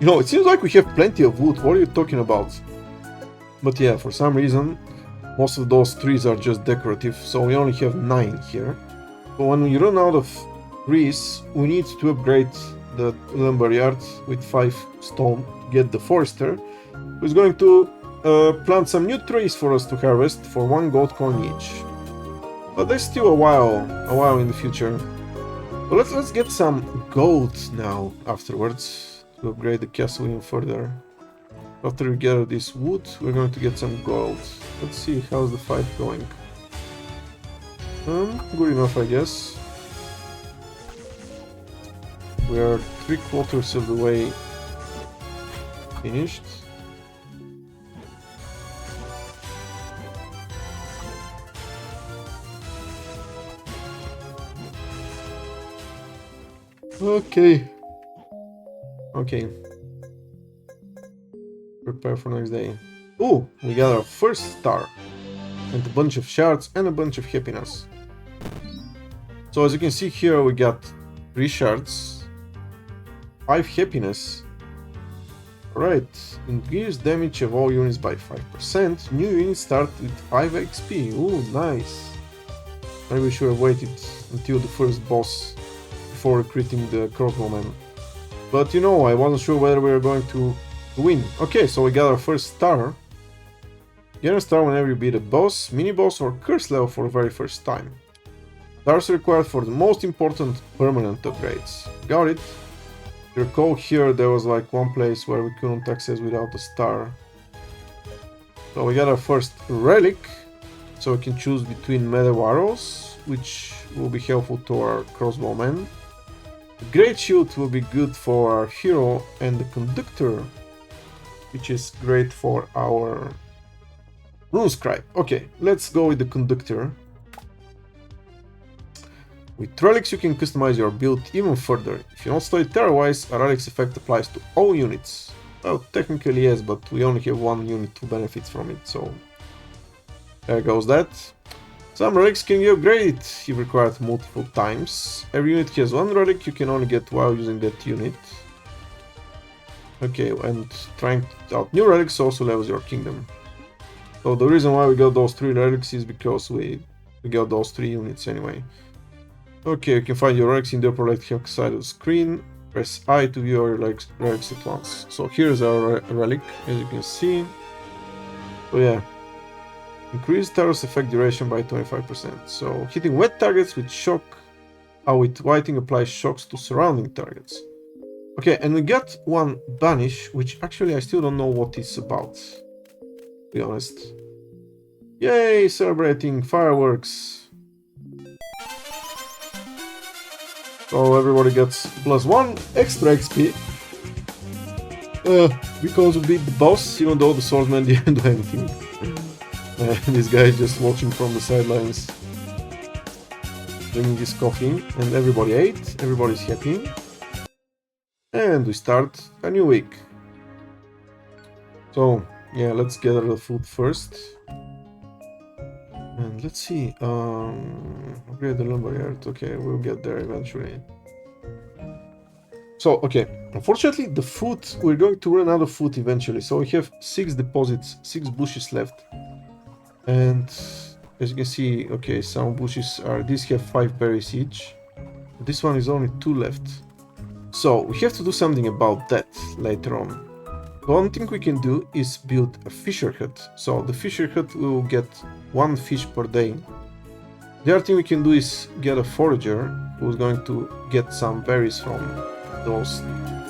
it seems like we have plenty of wood. What are you talking about? But yeah, for some reason, most of those trees are just decorative, so we only have 9 here. So when we run out of trees, we need to upgrade the lumberyard with 5 stone to get the forester, who is going to plant some new trees for us to harvest for 1 gold coin each. But there's still a while in the future. So let's get some gold now afterwards to upgrade the castle even further. After we gather this wood, we're going to get some gold. Let's see how's the fight going. Good enough, I guess. We are 3/4 of the way finished. Okay. Prepare for next day. Oh, we got our first star. And a bunch of shards and a bunch of happiness. So as you can see here, we got 3 shards, 5 happiness. Alright, increase damage of all units by 5%. New units start with 5 XP. Ooh, nice. Maybe we should have waited until the first boss before recruiting the crossbowman. But I wasn't sure whether we were going to win. Okay, so we got our first star. Get a star whenever you beat a boss, mini-boss or curse level for the very first time. Stars required for the most important permanent upgrades. Got it. You recall here there was like one place where we couldn't access without a star. So we got our first relic. So we can choose between medieval arrows, which will be helpful to our crossbowmen. The great shield will be good for our hero, and the conductor, which is great for our rune scribe. Okay, let's go with the conductor. With relics you can customize your build even further. If you don't study terror-wise, a relic's effect applies to all units. Well, technically yes, but we only have one unit who benefits from it, so there goes that. Some relics can be upgraded if required multiple times. Every unit has one relic you can only get while using that unit. Okay, and trying out new relics also levels your kingdom. So the reason why we got those 3 relics is because we got those 3 units anyway. Okay, you can find your relics in the upper right hand side of the screen. Press I to view your relics at once. So here's our relic, as you can see. So yeah. Increase Taros effect duration by 25%. So hitting wet targets with shock, with whiting applies shocks to surrounding targets. Okay, and we got one banish, which actually I still don't know what it's about, to be honest. Yay, celebrating fireworks. So everybody gets +1 extra XP. Because we beat the boss, even though the swordsman didn't do anything. This guy is just watching from the sidelines, drinking his coffee, and everybody ate, everybody's happy. And we start a new week. So, yeah, let's gather the food first. And let's see, upgrade the lumberyard. Okay, we'll get there eventually. So, okay, unfortunately the food, we're going to run out of food eventually. So we have 6 deposits, 6 bushes left. And as you can see, okay, some bushes are, these have 5 berries each. This one is only 2 left. So we have to do something about that later on. One thing we can do is build a fisher hut. So the fisher hut will get 1 fish per day. The other thing we can do is get a forager who's going to get some berries from those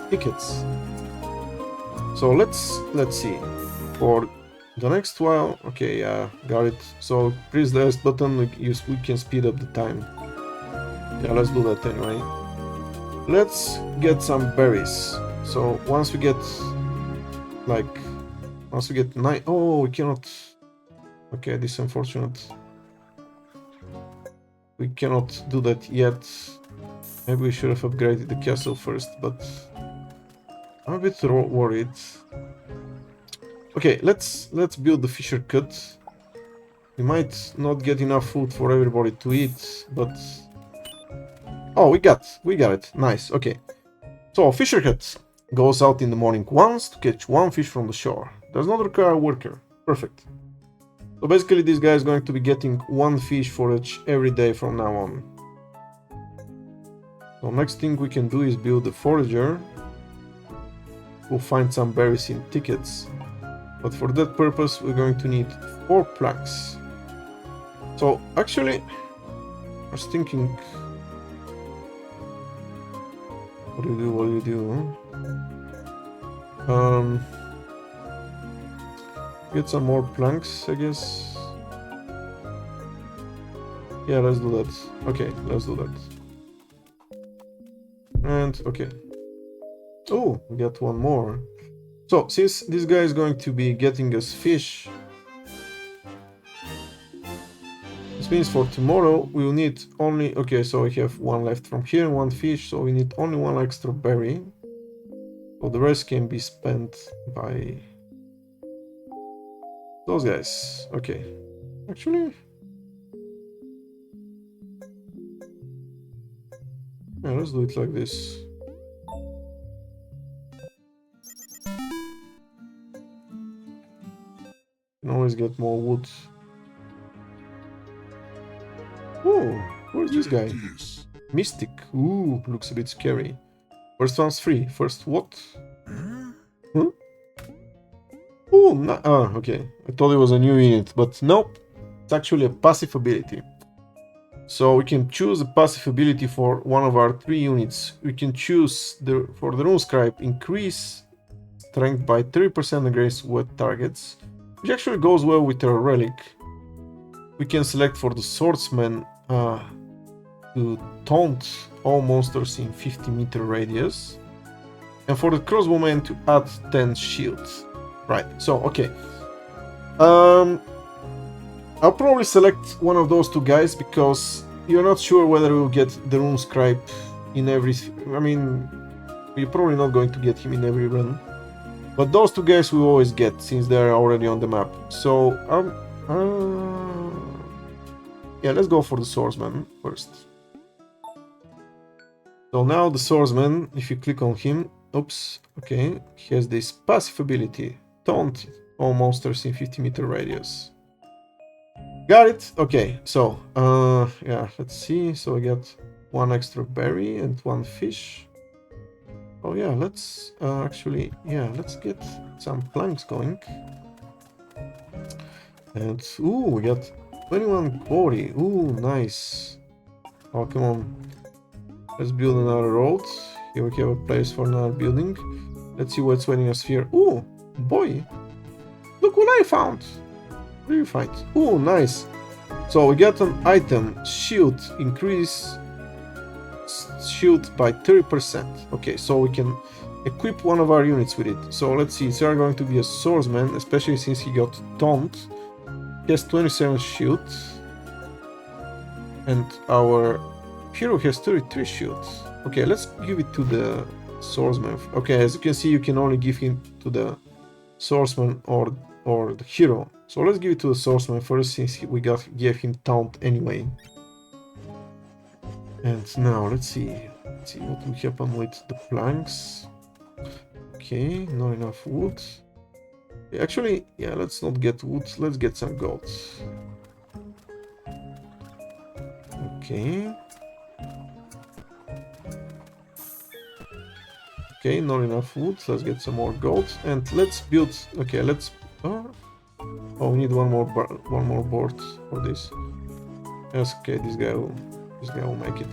tickets. So let's see. For the next while, okay, yeah, got it. So press the S button, we can speed up the time. Yeah, let's do that anyway. Let's get some berries. So once we get 9, oh, we cannot. Okay, this is unfortunate. We cannot do that yet. Maybe we should have upgraded the castle first, but I'm a bit worried. Okay, let's build the fisher hut. We might not get enough food for everybody to eat, but oh, we got it. Nice. Okay. So fisher hut goes out in the morning once to catch 1 fish from the shore. Does not require a worker. Perfect. So basically this guy is going to be getting 1 fish forage every day from now on. So next thing we can do is build a forager. We'll find some berries in tickets. But for that purpose we're going to need 4 planks. So actually, I was thinking, what do you do? Get some more planks, I guess. Yeah, let's do that. Okay, let's do that. And okay. Oh, we got 1 more. So since this guy is going to be getting us fish, this means for tomorrow we will need only, okay, so we have 1 left from here and 1 fish, so we need only 1 extra berry. So the rest can be spent by those guys. Okay, actually, yeah, let's do it like this. Can always get more wood. Oh, where's this guy? Mystic. Ooh, looks a bit scary. First one's free. First what? Huh? Oh, no. Okay. I thought it was a new unit, but nope. It's actually a passive ability. So we can choose a passive ability for one of our 3 units. We can choose for the rune scribe, increase strength by 30% against wet targets, which actually goes well with our relic. We can select for the swordsman to taunt all monsters in 50-meter radius, and for the crossbowman to add 10 shields. Right, so okay. I'll probably select one of those 2 guys because you're not sure whether we'll get the rune scribe in every... I mean, we're probably not going to get him in every run. But those 2 guys we always get since they're already on the map. So, yeah, let's go for the swordsman first. So now the swordsman, if you click on him, oops, okay, he has this passive ability, taunt all monsters in 50-meter radius. Got it. Okay, so yeah, let's see. So I got 1 extra berry and 1 fish. Oh yeah, let's actually, yeah, let's get some planks going. And ooh, we got 21 quarry. Ooh, nice. Oh, come on. Let's build another road. Here we have a place for another building. Let's see what's waiting us here. Ooh, boy, look what I found. What do you find? Oh, nice. So we got an item, shield, increase shield by 30%. Okay, so we can equip one of our units with it. So let's see, it's going to be a swordsman, especially since he got taunt. He has 27 shield. And our hero has 33 shields. Okay, let's give it to the swordsman. Okay, as you can see, you can only give him to the swordsman or the hero. So let's give it to the swordsman first, since we gave him taunt anyway. And now let's see what will happen with the planks. Okay, not enough wood. Actually, yeah, let's not get wood. Let's get some gold. Okay. Okay, not enough wood. Let's get some more gold and let's build. Okay, let's. Oh, we need one more board for this. Yes, okay, this guy will make it.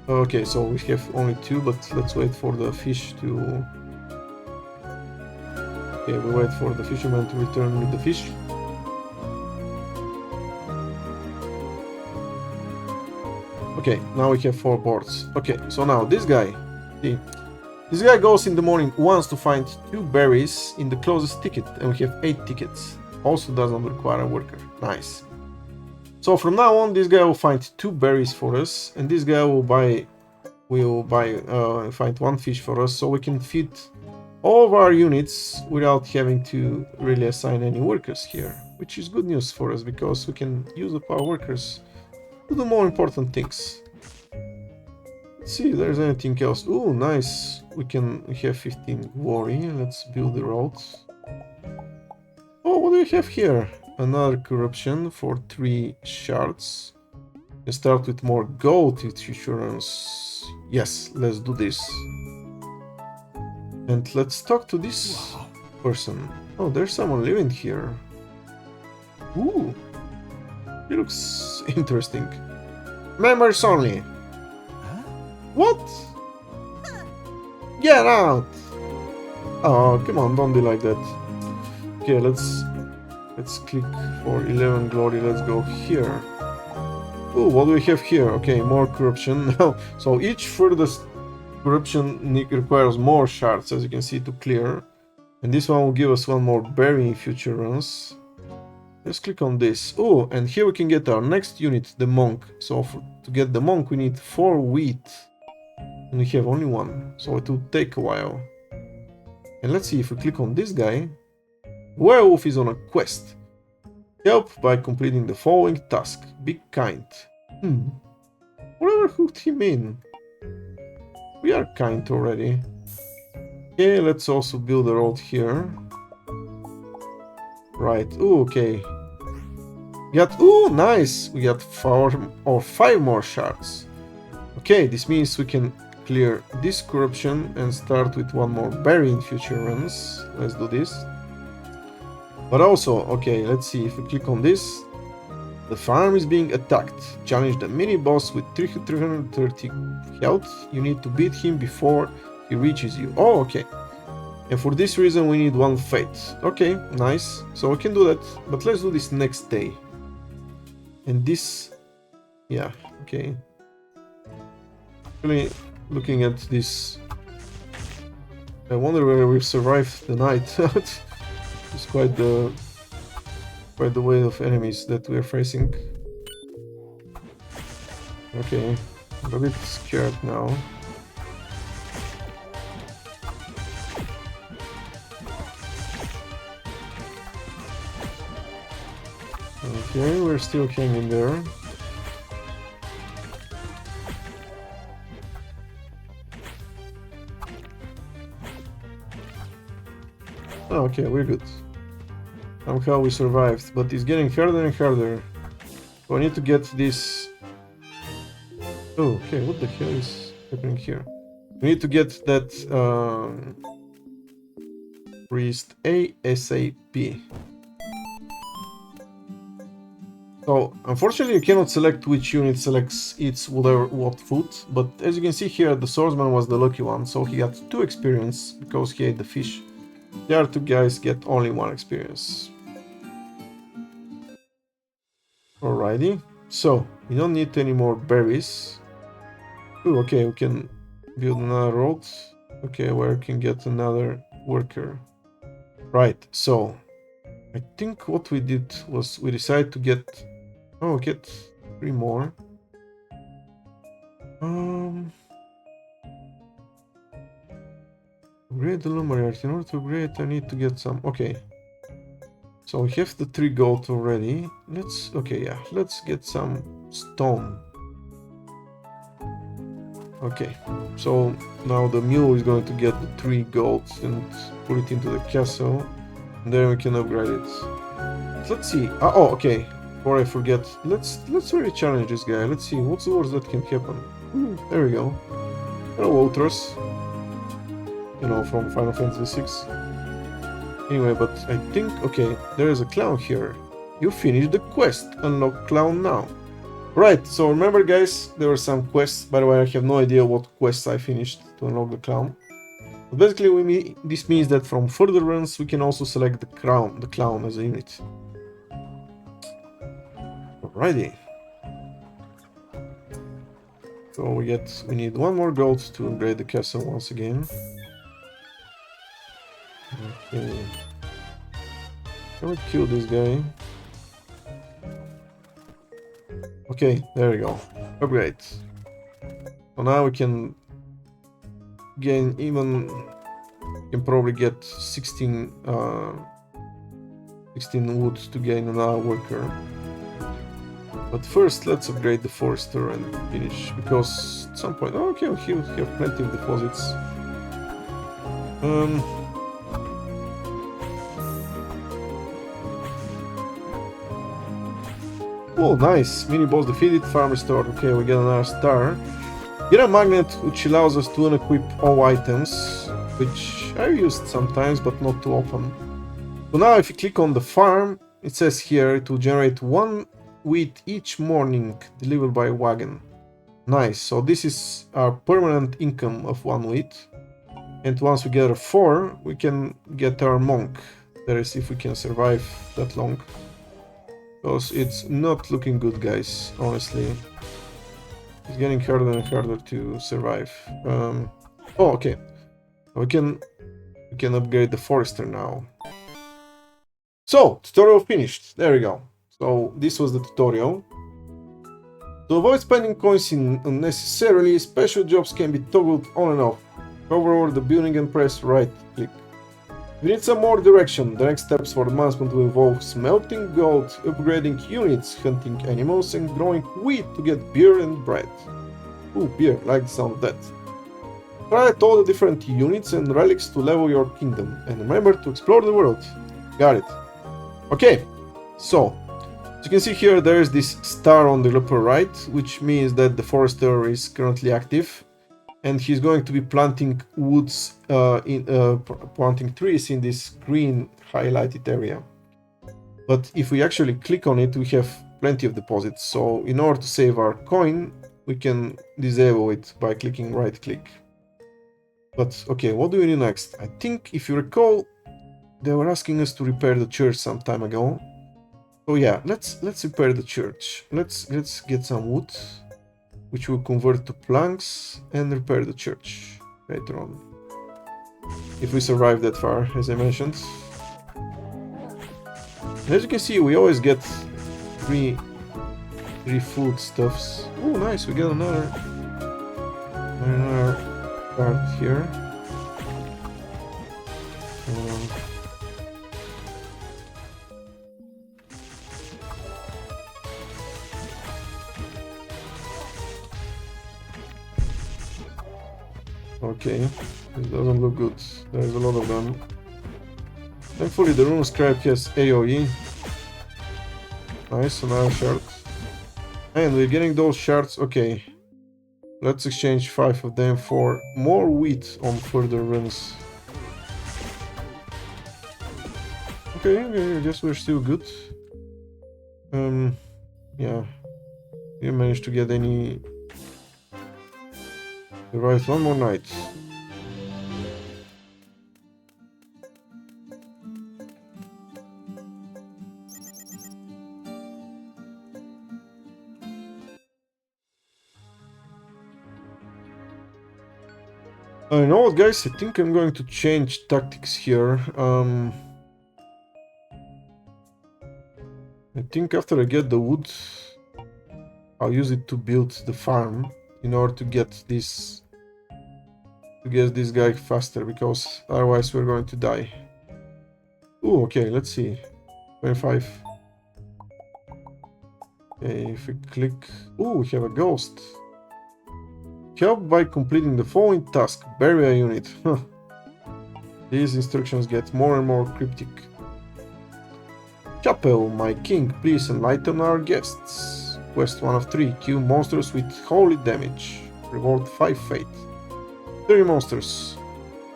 Okay, so we have only 2, but let's wait for the fish to... Okay, we wait for the fisherman to return with the fish. Okay, now we have 4 boards. Okay, so now this guy, see, this guy goes in the morning, wants to find 2 berries in the closest ticket, and we have 8 tickets. Also doesn't require a worker. Nice. So from now on, this guy will find 2 berries for us, and this guy will find 1 fish for us, so we can feed all of our units without having to really assign any workers here, which is good news for us because we can use up our workers to do more important things. Let's see if there's anything else. Ooh, nice. We have 15 worry. Let's build the roads. Oh, what do we have here? Another corruption for 3 shards. Let's start with more gold insurance. Yes, let's do this. And let's talk to this person. Oh, there's someone living here. Ooh, he looks interesting. Members only. Huh? What? Get out! Oh, come on, don't be like that. Okay, let's click for 11 glory. Let's go here. Oh, what do we have here? Okay, more corruption. Now, so each furthest corruption requires more shards, as you can see, to clear. And this one will give us 1 more berry in future runs. Let's click on this. Oh, and here we can get our next unit, the monk. So to get the monk, we need 4 wheat. And we have only 1, so it will take a while. And let's see if we click on this guy. Werewolf is on a quest. Help by completing the following task. Be kind. Whatever hooked him in. We are kind already. Okay, let's also build a road here. Right. Ooh, okay. Ooh, nice. We got 4 or 5 more shards. Okay, this means we can clear this corruption and start with 1 more berry in future runs. Let's do this. But also, okay, let's see if we click on this. The farm is being attacked. Challenge the mini-boss with 330 health. You need to beat him before he reaches you. Oh, okay. And for this reason we need 1 fate. Okay, nice. So we can do that. But let's do this next day. And this... yeah, okay. Actually, looking at this... I wonder whether we've survived the night. It's quite the weight of enemies that we're facing. Okay, I'm a bit scared now. Okay, we're still hanging there. Oh, okay, we're good. Somehow we survived, but it's getting harder and harder. So I need to get this... oh, okay, what the hell is happening here? We need to get that priest ASAP. So, unfortunately you cannot select which unit selects its what food, but as you can see here, the swordsman was the lucky one, so he got 2 experience because he ate the fish. The other 2 guys get only 1 experience. Alrighty, so we don't need any more berries. Ooh, okay, we can build another road. Okay, where we can get another worker. Right, so I think what we did was we decided to get 3 more. Upgrade the lumberyard. In order to upgrade, I need to get some. Okay. So we have the 3 gold already. Let's get some stone. Okay. So now the mule is going to get the 3 gold and put it into the castle. And then we can upgrade it. Let's see. Oh, okay. Before I forget, let's really challenge this guy. Let's see what's the worst that can happen. There we go. Hello, Ultras. You know, from Final Fantasy VI. Anyway, but I think, okay, there is a clown here. You finished the quest. Unlock clown now. Right, so remember guys, there were some quests. By the way, I have no idea what quests I finished to unlock the clown. But basically, this means that from further runs, we can also select the clown as a unit. Alrighty. So we need 1 more gold to upgrade the castle once again. Okay. Can we kill this guy? Okay, there we go. Upgrade. So now we can gain even... we can probably get 16 wood to gain another worker. But first, let's upgrade the forester and finish, because at some point... oh, okay, we have plenty of deposits. Oh, nice. Mini boss defeated, farm restored. Okay, we get another star. Get a magnet which allows us to unequip all items, which I used sometimes, but not too often. So now if you click on the farm, it says here it will generate 1 wheat each morning delivered by wagon. Nice, so this is our permanent income of 1 wheat. And once we get a 4, we can get our monk. That is, if we can survive that long. Because it's not looking good, guys, honestly. It's getting harder and harder to survive. Oh, okay. We can upgrade the forester now. So, tutorial finished. There we go. So, this was the tutorial. To avoid spending coins unnecessarily, special jobs can be toggled on and off. Hover over the building and press right click. If you need some more direction, the next steps for advancement will involve smelting gold, upgrading units, hunting animals, and growing wheat to get beer and bread. Ooh, beer, like the sound of that. Try out all the different units and relics to level your kingdom, and remember to explore the world. Got it. Okay, so, as you can see here, there is this star on the upper right, which means that the forester is currently active. And he's going to be planting woods, planting trees in this green highlighted area. But if we actually click on it, we have plenty of deposits. So in order to save our coin, we can disable it by clicking right click. But okay, what do we do next? I think if you recall, they were asking us to repair the church some time ago. So yeah, let's repair the church. Let's get some wood, which will convert to planks and repair the church later on. If we survive that far, as I mentioned. And as you can see, we always get three food stuffs. Oh, nice! We got another card here. Okay, this doesn't look good. There's a lot of them. Thankfully, the rune scribe has AoE. Nice, another shard. And we're getting those shards. Okay, let's exchange 5 of them for more wheat on further runs. Okay, I guess we're still good. Yeah. You managed to get any... Right, one more night. You know what, guys? I think I'm going to change tactics here. I think after I get the wood, I'll use it to build the farm in order to get this guy faster, because otherwise we're going to die. Ooh, okay, let's see. 25. Okay, if we click... Ooh, we have a ghost. Help by completing the following task. Bury a unit. Huh. These instructions get more and more cryptic. Chapel, my king, please enlighten our guests. Quest 1 of 3. Kill monsters with holy damage. Reward 5 fate. 3 monsters.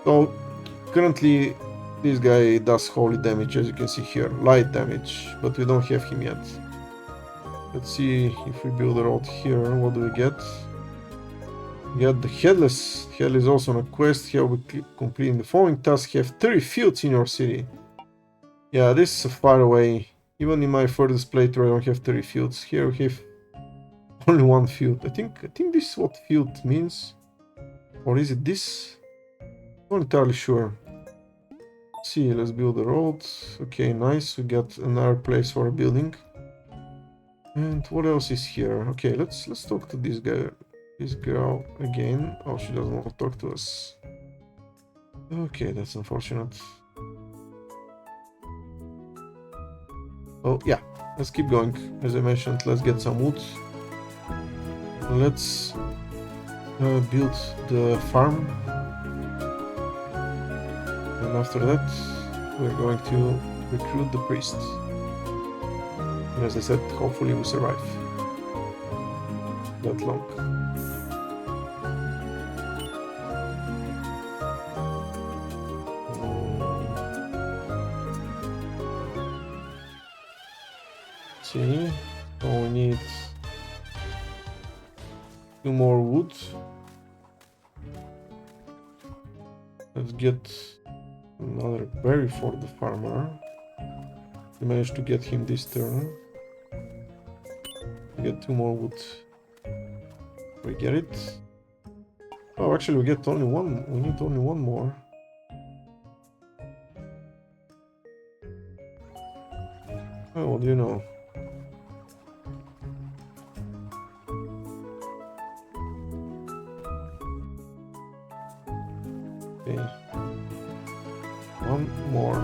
So, currently, this guy does holy damage, as you can see here. Light damage, but we don't have him yet. Let's see if we build a road here. What do we get? We got the Headless. Headless is also on a quest. Here we completing the following task. Have 30 fields in your city. Yeah, this is far away. Even in my furthest playthrough, I don't have 30 fields. Here we have only 1 field. I think this is what field means. Or is it this? Not entirely sure. Let's see, let's build a road. Okay, nice. We got another place for a building. And what else is here? Okay, let's talk to this guy. This girl again. Oh, she doesn't want to talk to us. Okay, that's unfortunate. Oh, yeah. Let's keep going. As I mentioned, let's get some wood. Let's build the farm. And after that, we're going to recruit the priest. And as I said, hopefully we survive that long. See, so we need 2 more wood. Let's get another berry for the farmer. We managed to get him this turn. We get 2 more wood. We get it. Oh, actually, we get only 1. We need only 1 more. Oh, what do you know? Okay. 1 more.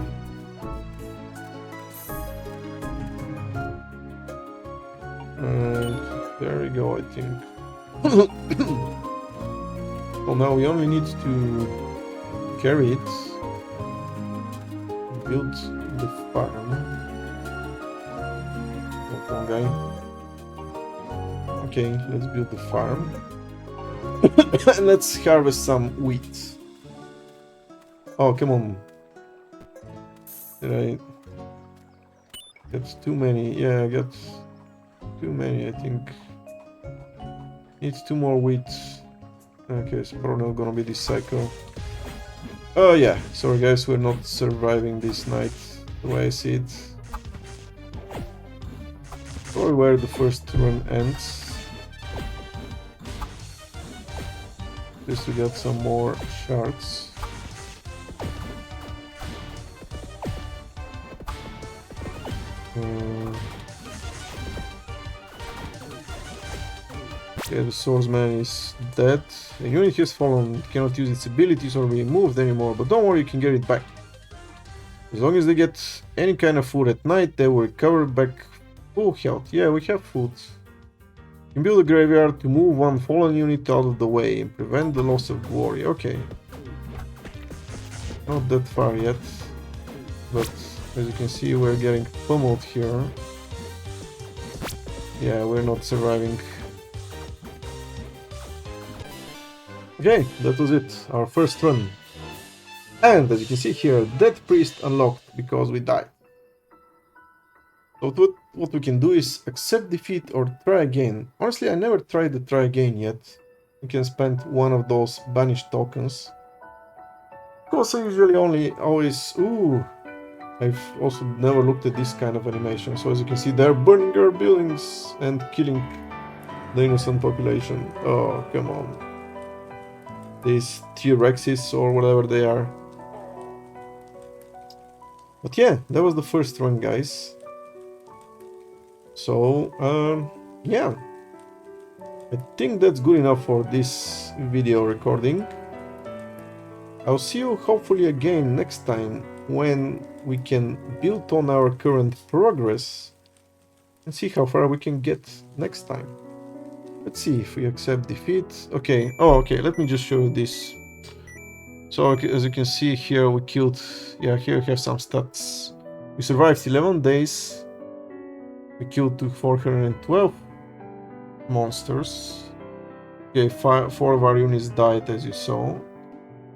And there we go, I think. Well, now we only need to carry it. Build the farm. One guy. Okay, let's build the farm. And let's harvest some wheat. Oh, come on. Did I get too many? Yeah, I got Too many, I think. Needs 2 more wheat. Okay, it's probably not gonna be this cycle. Oh yeah, sorry guys, we're not surviving this night the way I see it. Probably where the first run ends. Just to get some more shards. Okay, the swordsman is dead. The unit has fallen, it cannot use its abilities or be moved anymore, but don't worry, you can get it back. As long as they get any kind of food at night, they will recover back full health. Yeah, we have food. You can build a graveyard to move one fallen unit out of the way and prevent the loss of glory. Okay. Not that far yet, but as you can see, we're getting pummeled here. Yeah, we're not surviving. Okay, that was it, our first run. And as you can see here, Dead Priest unlocked because we died. So what we can do is accept defeat or try again. Honestly, I never tried the try again yet. You can spend one of those banished tokens. Of course, I usually always... Ooh! I've also never looked at this kind of animation. So as you can see, they're burning their buildings and killing the innocent population. Oh, come on. These T-Rexes or whatever they are. But yeah, that was the first run, guys. So, yeah. I think that's good enough for this video recording. I'll see you hopefully again next time when we can build on our current progress and see how far we can get next time. Let's see if we accept defeat. Okay, oh okay, let me just show you this. So as you can see here, we killed, yeah, here we have some stats. We survived 11 days. We killed 412 monsters. Okay, 4 of our units died, as you saw.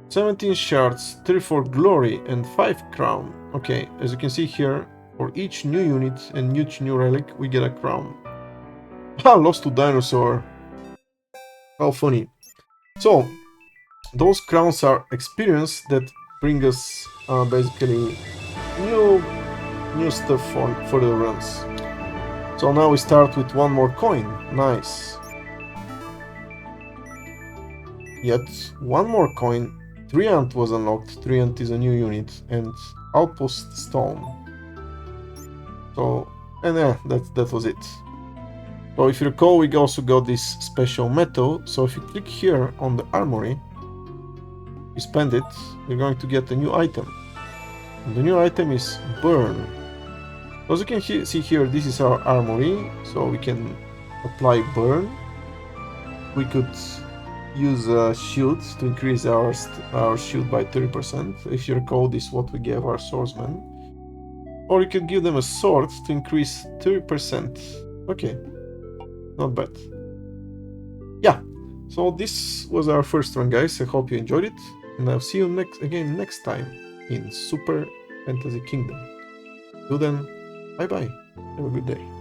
17 shards, 34 glory, and 5 crown. Okay, as you can see here, for each new unit and each new relic, we get a crown. Ah, lost to dinosaur. How funny. So, those crowns are experience that bring us basically new stuff for further runs. So now we start with 1 more coin. Nice. Yet 1 more coin. Treant was unlocked. Treant is a new unit, and Outpost Stone. So, and yeah, that was it. So if you recall, we also got this special metal. So if you click here on the armory, you spend it, you're going to get a new item. And the new item is Burn. As you can see here, this is our armory, so we can apply Burn. We could use a shield to increase our shield by 30%. If you recall, this is what we gave our swordsman. Or you could give them a sword to increase 30%. Okay, not bad. Yeah, so this was our first run, guys. I hope you enjoyed it, and I'll see you next time in Super Fantasy Kingdom. Till then, bye bye. Have a good day.